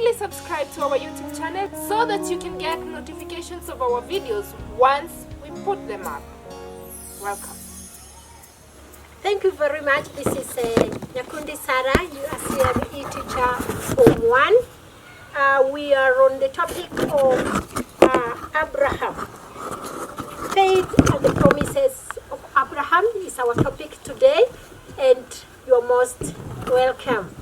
Kindly subscribe to our YouTube channel so that you can get notifications of our videos once we put them up. Welcome. Thank you very much. This is Nyakundi Sarah, USCME teacher Form 1. We are on the topic of Abraham. Faith and the promises of Abraham is our topic today, and you're most welcome.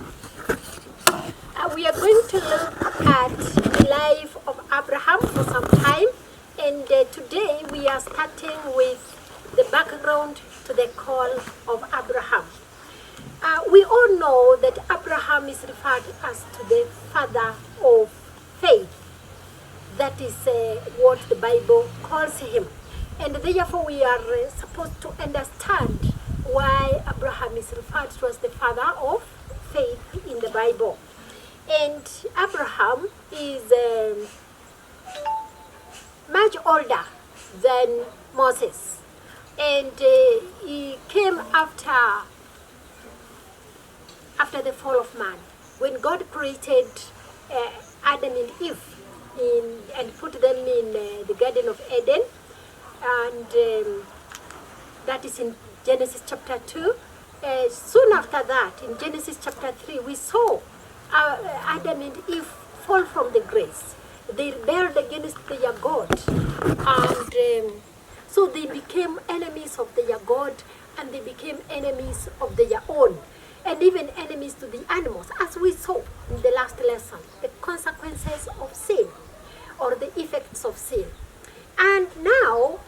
We are going to look at the life of Abraham for some time, and today we are starting with the background to the call of Abraham. We all know that Abraham is referred as to the father of faith. That is what the Bible calls him. And therefore we are supposed to understand why Abraham is referred to as the father of faith in the Bible. And Abraham is much older than Moses. And he came after the fall of man, when God created Adam and Eve and put them in the Garden of Eden. And that is in Genesis chapter 2. Soon after that, in Genesis chapter 3, we saw Adam and Eve fall from the grace. They rebelled against their God, and so they became enemies of their God, and they became enemies of their own, and even enemies to the animals, as we saw in the last lesson, the consequences of sin, or the effects of sin. And now,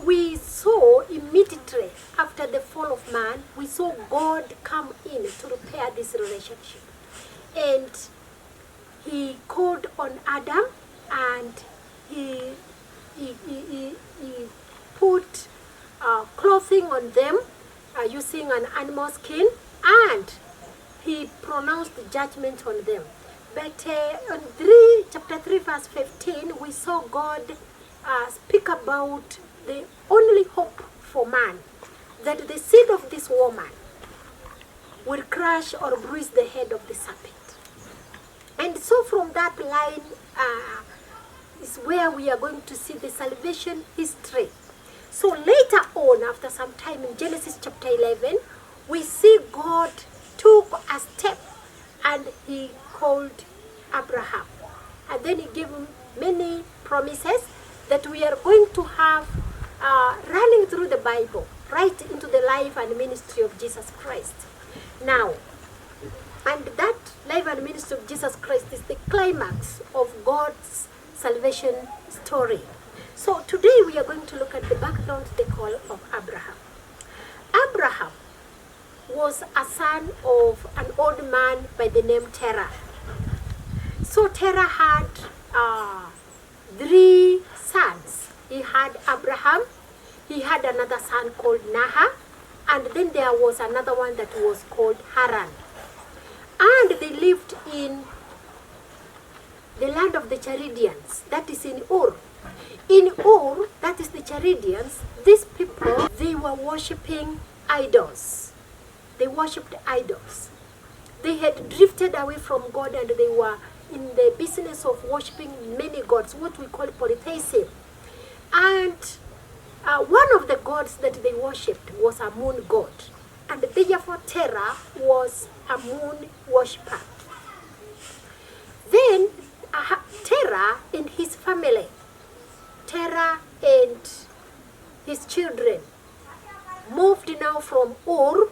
we saw immediately after the fall of man, we saw God come in to repair this relationship. And he called on Adam, and he put clothing on them using an animal skin, and he pronounced judgment on them. But on chapter 3 verse 15, we saw God speak about the only hope for man, that the seed of this woman will crush or bruise the head of the serpent. And so from that line is where we are going to see the salvation history. So later on, after some time in Genesis chapter 11, we see God took a step and he called Abraham. And then he gave him many promises that we are going to have running through the Bible, right into the life and ministry of Jesus Christ. Now, and that life and ministry of Jesus Christ is the climax of God's salvation story. So today we are going to look at the background to the call of Abraham. Abraham was a son of an old man by the name Terah. So Terah had 3 sons. He had Abraham, he had another son called Nahor, and then there was another one that was called Haran. And they lived in the land of the Chaldeans, that is in Ur. In Ur, that is the Chaldeans, these people, they were worshipping idols. They worshipped idols. They had drifted away from God, and they were in the business of worshipping many gods, what we call polytheism. And one of the gods that they worshipped was a moon god. And therefore Terah was a moon worshipper. Then Terah and his family, Terah and his children, moved now from Ur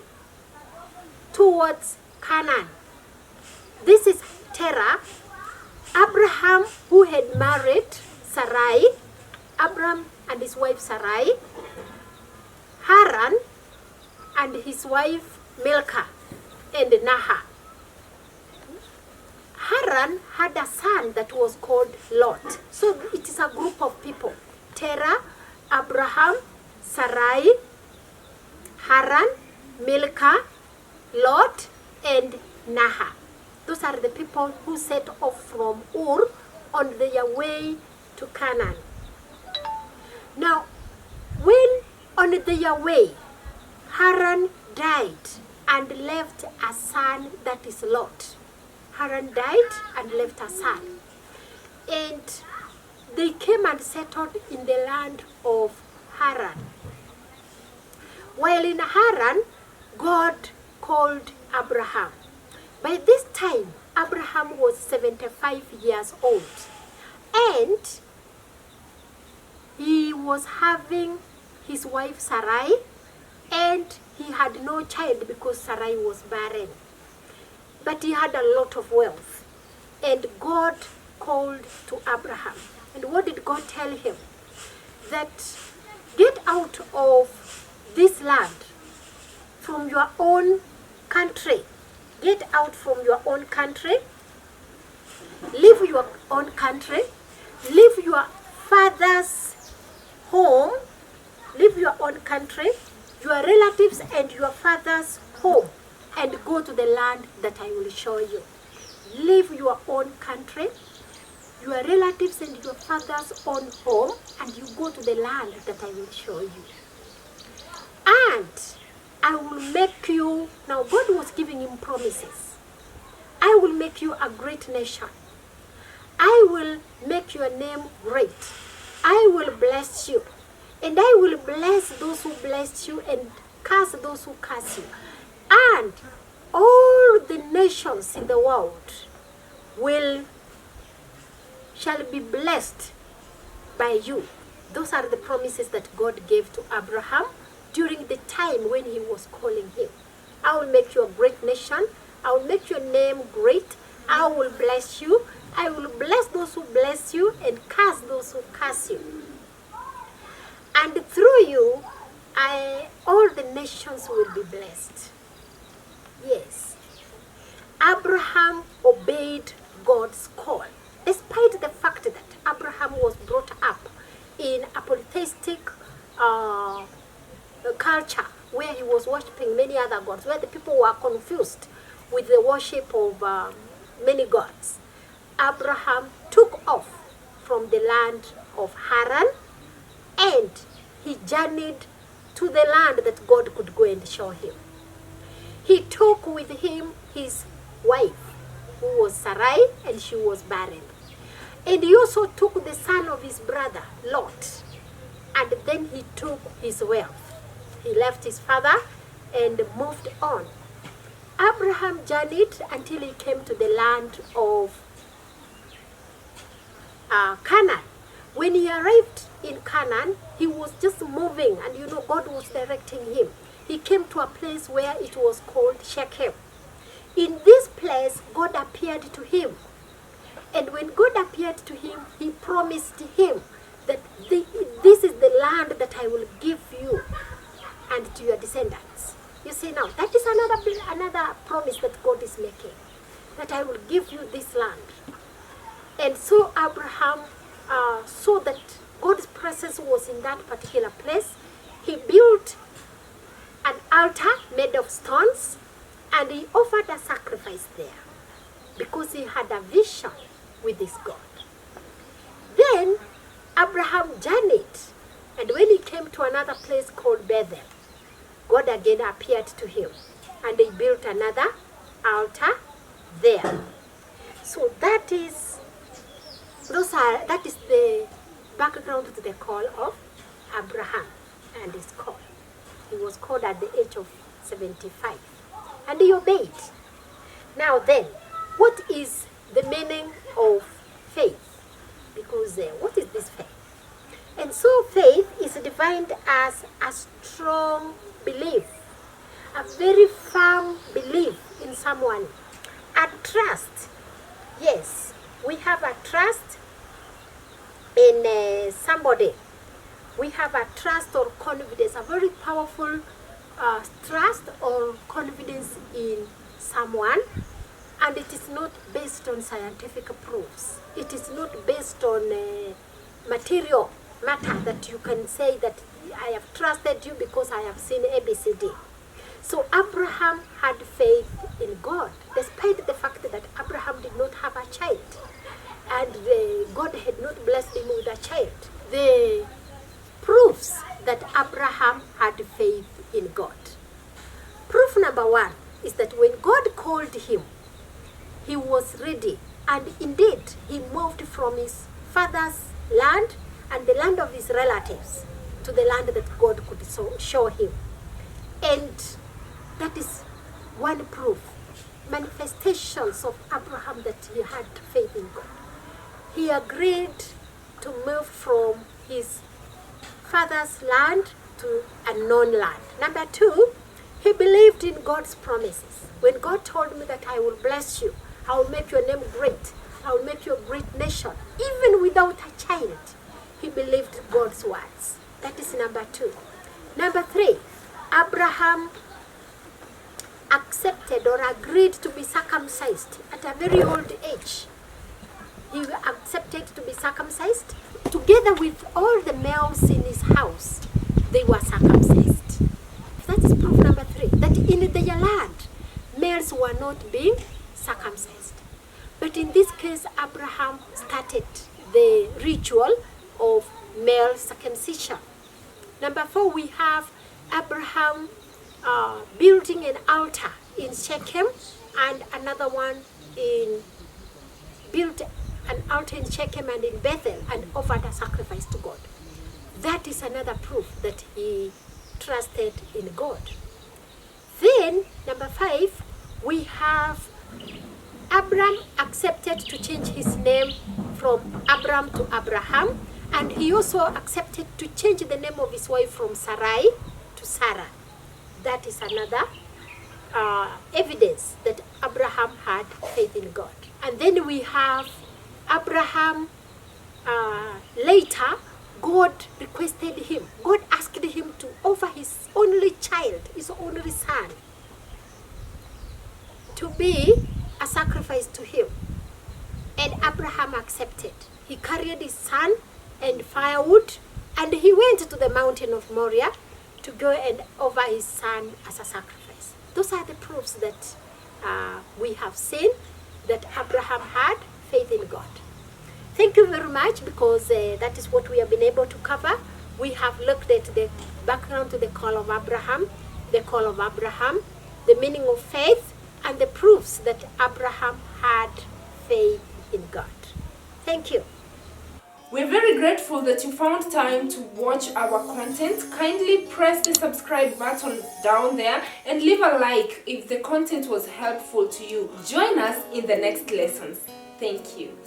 towards Canaan. This is Terah. Abraham, who had married Sarai, Abraham and his wife Sarai, Haran and his wife Milcah, and Nahor. Haran had a son that was called Lot. So it is a group of people: Terah, Abraham, Sarai, Haran, Milcah, Lot, and Nahor. Those are the people who set off from Ur on their way to Canaan. Now, when on their way, Haran died and left a son that is Lot. Haran died and left a son. And they came and settled in the land of Haran. While in Haran, God called Abraham. By this time, Abraham was 75 years old. And he was having his wife Sarai, and he had no child because Sarai was barren. But he had a lot of wealth. And God called to Abraham. And what did God tell him? That get out of this land, from your own country. Get out from your own country. Leave your own country. Leave your father's home. Leave your own country, your relatives and your father's home, and go to the land that I will show you. Leave your own country, your relatives and your father's own home, and you go to the land that I will show you. And I will make you, now God was giving him promises. I will make you a great nation. I will make your name great. I will bless you. And I will bless those who bless you and curse those who curse you. And all the nations in the world shall be blessed by you. Those are the promises that God gave to Abraham during the time when he was calling him. I will make you a great nation. I will make your name great. I will bless you. I will bless those who bless you and curse those who curse you. And through you, all the nations will be blessed. Yes. Abraham obeyed God's call, despite the fact that Abraham was brought up in a polytheistic culture where he was worshipping many other gods, where the people were confused with the worship of many gods. Abraham took off from the land of Haran, and he journeyed to the land that God could go and show him. He took with him his wife, who was Sarai, and she was barren. And he also took the son of his brother, Lot, and then he took his wealth. He left his father and moved on. Abraham journeyed until he came to the land of Canaan. When he arrived in Canaan, he was just moving, and God was directing him. He came to a place where it was called Shechem. In this place, God appeared to him. And when God appeared to him, he promised him that this is the land that I will give you and to your descendants. You see now, that is another promise that God is making, that I will give you this land. And so Abraham saw that God's presence was in that particular place. He built an altar made of stones, and he offered a sacrifice there because he had a vision with this God. Then Abraham journeyed, and when he came to another place called Bethel, God again appeared to him, and he built another altar there. So that is the background to the call of Abraham and his call. He was called at the age of 75, and he obeyed. Now then, what is the meaning of faith? Because what is this faith? And so faith is defined as a strong belief, a very firm belief in someone, a trust. Yes, we have a trust in somebody. We have a trust or confidence, a very powerful trust or confidence in someone, and it is not based on scientific proofs. It is not based on material matter that you can say that I have trusted you because I have seen ABCD. So Abraham had faith in God, despite the fact that Abraham did not have a child, and God had not blessed him with a child. The proofs that Abraham had faith in God. Proof number one is that when God called him, he was ready. And indeed, he moved from his father's land and the land of his relatives to the land that God could show him. And that is one proof, manifestations of Abraham that he had faith in God. He agreed to move from his father's land to a known land. Number two, he believed in God's promises. When God told me that I will bless you, I will make your name great, I will make you a great nation, even without a child, he believed God's words. That is number two. Number three, Abraham accepted or agreed to be circumcised at a very old age. He accepted to be circumcised. Together with all the males in his house, they were circumcised. That is proof number three, that in their land, males were not being circumcised. But in this case, Abraham started the ritual of male circumcision. Number four, we have Abraham building an altar in Shechem, and another one built an altar in Shechem and in Bethel and offered a sacrifice to God. That is another proof that he trusted in God. Then, number five, we have Abram accepted to change his name from Abram to Abraham, and he also accepted to change the name of his wife from Sarai to Sarah. That is another evidence that Abraham had faith in God. And then we have Abraham, later, God requested him, God asked him to offer his only child, his only son, to be a sacrifice to him. And Abraham accepted. He carried his son and firewood, and he went to the mountain of Moriah to go and offer his son as a sacrifice. Those are the proofs that we have seen that Abraham had faith in God. Thank you very much, because that is what we have been able to cover. We have looked at the background to the call of Abraham, the meaning of faith, and the proofs that Abraham had faith in God. Thank you. We're very grateful that you found time to watch our content. Kindly press the subscribe button down there and leave a like if the content was helpful to you. Join us in the next lessons. Thank you.